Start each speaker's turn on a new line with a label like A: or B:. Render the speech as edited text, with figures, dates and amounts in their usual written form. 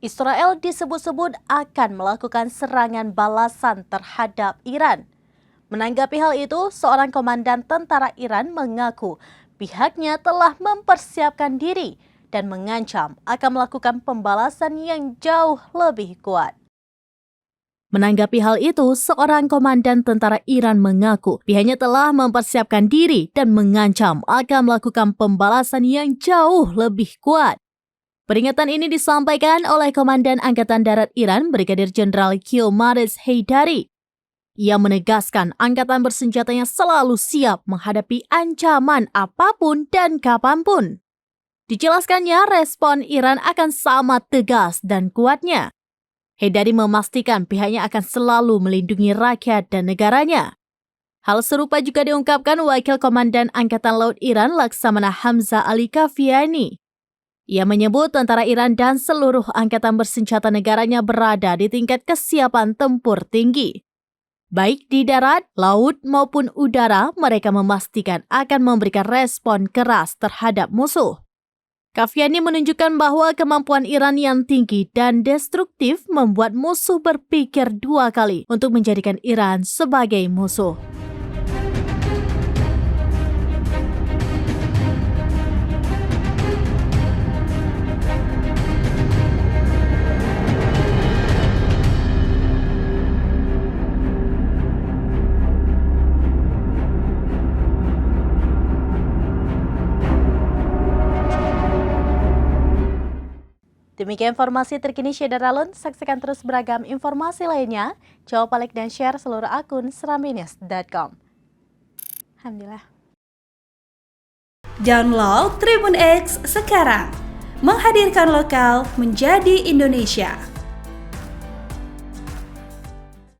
A: Israel disebut-sebut akan melakukan serangan balasan terhadap Iran. Menanggapi hal itu, seorang komandan tentara Iran mengaku pihaknya telah mempersiapkan diri dan mengancam akan melakukan pembalasan yang jauh lebih kuat. Menanggapi hal itu, seorang komandan tentara Iran mengaku pihaknya telah mempersiapkan diri dan mengancam akan melakukan pembalasan yang jauh lebih kuat. Peringatan ini disampaikan oleh Komandan Angkatan Darat Iran Brigadir Jenderal Kilmaris Heydari. Ia menegaskan angkatan bersenjatanya selalu siap menghadapi ancaman apapun dan kapanpun. Dijelaskannya, respon Iran akan sama tegas dan kuatnya. Heydari memastikan pihaknya akan selalu melindungi rakyat dan negaranya. Hal serupa juga diungkapkan Wakil Komandan Angkatan Laut Iran Laksamana Hamzah Ali Kafiani. Ia menyebut tentara Iran dan seluruh angkatan bersenjata negaranya berada di tingkat kesiapan tempur tinggi. Baik di darat, laut maupun udara, mereka memastikan akan memberikan respon keras terhadap musuh. Kafiani menunjukkan bahwa kemampuan Iran yang tinggi dan destruktif membuat musuh berpikir dua kali untuk menjadikan Iran sebagai musuh. Demikian informasi terkini Syederalun. Saksikan terus beragam informasi lainnya. Coba like dan share seluruh akun seraminews.com. Alhamdulillah.
B: Download Tribun X sekarang. Menghadirkan lokal menjadi Indonesia.